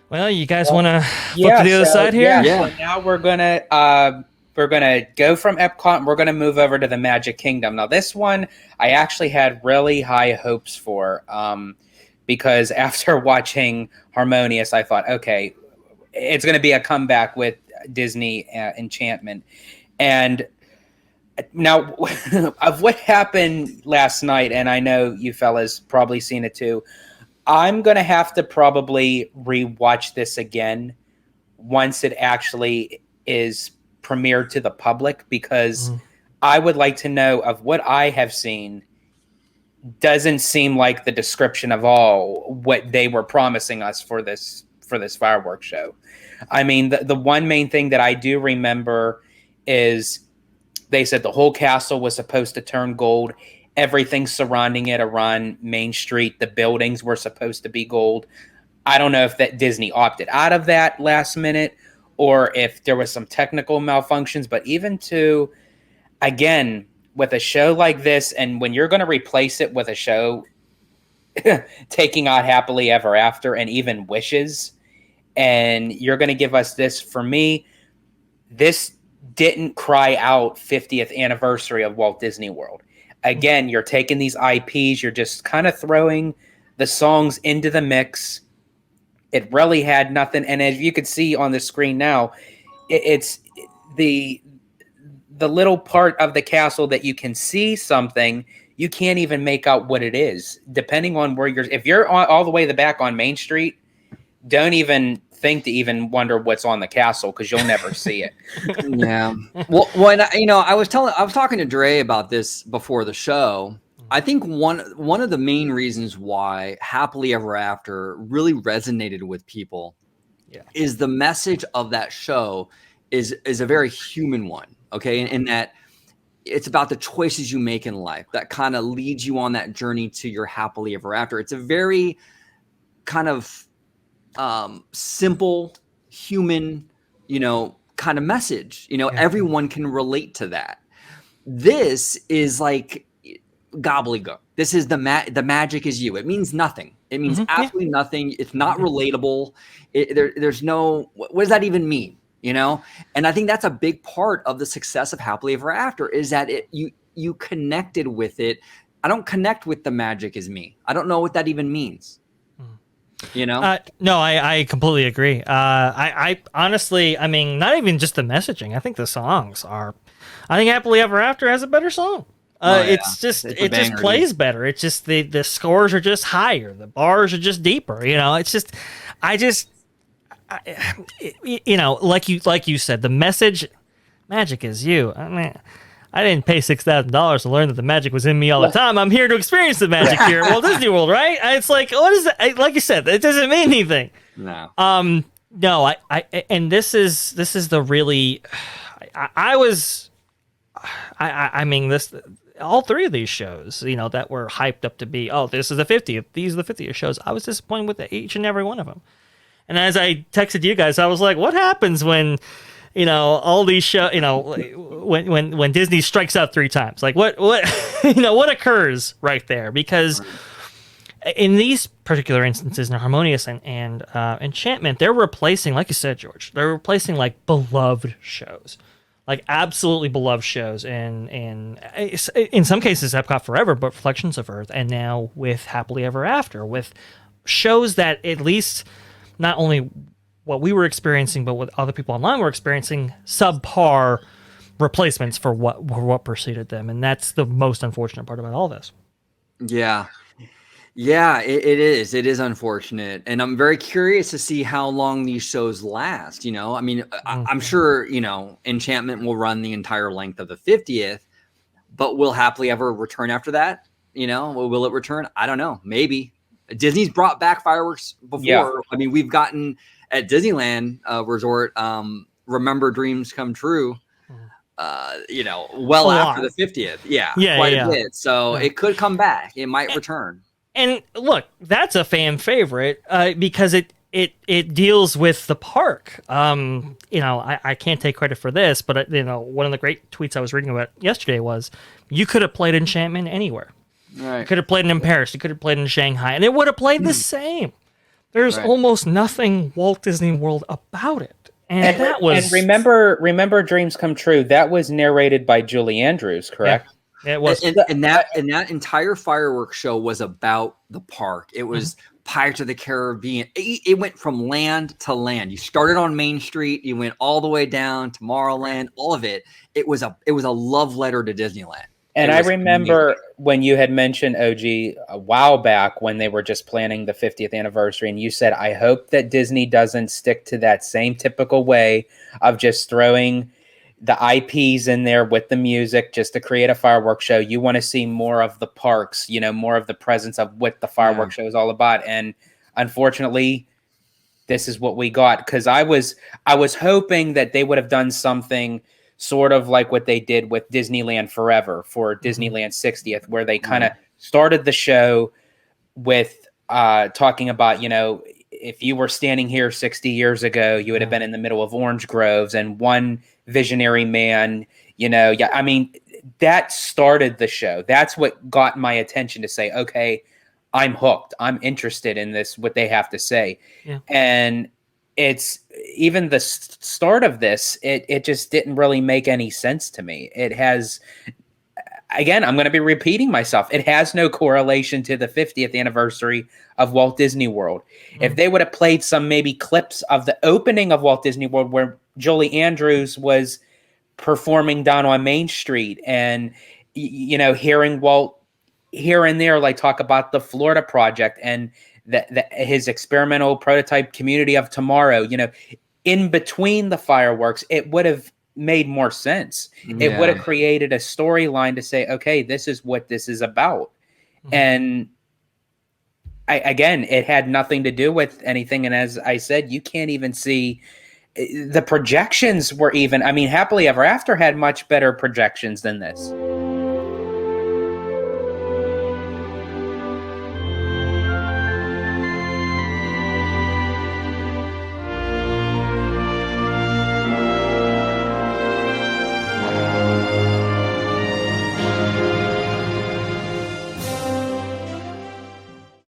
Well, you guys want to flip to Yeah, the other side here? so now we're gonna go from Epcot and we're gonna move over to the Magic Kingdom. Now this one I actually had really high hopes for, because after watching Harmonious, I thought, okay, it's gonna be a comeback with Disney Enchantment, and now of what happened last night, and I know you fellas probably seen it too. I'm gonna have to probably rewatch this again once it actually is premiered to the public, because I would like to know, of what I have seen, doesn't seem like the description of all what they were promising us for this fireworks show. I mean, the one main thing that I do remember is they said the whole castle was supposed to turn gold. Everything surrounding it around Main Street, the buildings were supposed to be gold. I don't know if that Disney opted out of that last minute or if there was some technical malfunctions, but even to, again, with a show like this, and when you're going to replace it with a show taking out Happily Ever After and even Wishes, and you're going to give us this, for me, this didn't cry out 50th anniversary of Walt Disney World. Again, you're taking these IPs, you're just kind of throwing the songs into the mix. It really had nothing, and as you could see on the screen now, it's the little part of the castle that you can see something, you can't even make out what it is, depending on where if you're all the way to the back on Main Street, don't even think to even wonder what's on the castle, because you'll never see it. Yeah. Well, when I was talking to Dre about this before the show. I think one of the main reasons why Happily Ever After really resonated with people is the message of that show is a very human one. Okay. And that it's about the choices you make in life that kind of leads you on that journey to your happily ever after. It's a very kind of simple, human, kind of message. Everyone can relate to that. This is like gobbledygook. This is the magic is you. It means nothing. It means absolutely nothing. It's not relatable. There's no, what does that even mean? And I think that's a big part of the success of Happily Ever After, is that you connected with it. I don't connect with the magic is me. I don't know what that even means. No, I completely agree. I honestly, I mean, not even just the messaging. I think the songs are. I think Happily Ever After has a better song. It's just plays better. It's just the scores are just higher. The bars are just deeper. It's just like you said, the message, magic is you. I mean, I didn't pay $6,000 to learn that the magic was in me all the time. I'm here to experience the magic here at Walt Disney World, right? It's like, what is that? Like you said, it doesn't mean anything. No. No. And this is the really. I mean, this. All three of these shows, that were hyped up to be, this is the 50th. These are the 50th shows. I was disappointed with each and every one of them. And as I texted you guys, I was like, what happens when, all these shows, when Disney strikes out 3 times? Like, what what occurs right there? Because in these particular instances, in Harmonious and Enchantment, they're replacing, like you said, George, they're replacing like beloved shows. Like absolutely beloved shows, and in some cases Epcot Forever, but Reflections of Earth, and now with Happily Ever After, with shows that at least not only what we were experiencing, but what other people online were experiencing, subpar replacements for what preceded them, and that's the most unfortunate part about all this. Yeah, it is. It is unfortunate. And I'm very curious to see how long these shows last. I mean, I'm sure, Enchantment will run the entire length of the 50th, but will Happily Ever return after that? Will it return? I don't know. Maybe. Disney's brought back fireworks before. Yeah. I mean, we've gotten at Disneyland Resort, Remember Dreams Come True. Well after the 50th. Yeah, quite a bit. So it could come back. It might return. And look, that's a fan favorite because it deals with the park. I can't take credit for this, but one of the great tweets I was reading about yesterday was, you could have played Enchantment anywhere. Right. You could have played it in Paris. You could have played it in Shanghai, and it would have played the same. There's Right. almost nothing Walt Disney World about it, and that was. And remember Dreams Come True. That was narrated by Julie Andrews, correct? Yeah, it was. And that entire fireworks show was about the park. It was Pirates of the Caribbean. It went from land to land. You started on Main Street, you went all the way down to Tomorrowland. All of it. It was a love letter to Disneyland. And I remember when you had mentioned OG a while back when they were just planning the 50th anniversary, and you said, I hope that Disney doesn't stick to that same typical way of just throwing the IPs in there with the music just to create a fireworks show. You want to see more of the parks, more of the presence of what the fireworks show is all about. And unfortunately, this is what we got, because I was hoping that they would have done something sort of like what they did with Disneyland Forever for Disneyland 60th, where they kind of started the show with talking about, if you were standing here 60 years ago, you would have been in the middle of orange groves, and one visionary man, that started the show. That's what got my attention to say, okay, I'm hooked. I'm interested in this, what they have to say. Yeah. And it's even the start of this, it just didn't really make any sense to me. It has, again, I'm going to be repeating myself. It has no correlation to the 50th anniversary of Walt Disney World. If they would have played some maybe clips of the opening of Walt Disney World where Julie Andrews was performing down on Main Street, and, hearing Walt here and there, like talk about the Florida project and his experimental prototype community of tomorrow, in between the fireworks, it would have made more sense. It would have created a storyline to say, okay, this is what this is about. And again, it had nothing to do with anything. And as I said, you can't even see the projections were even, Happily Ever After had much better projections than this.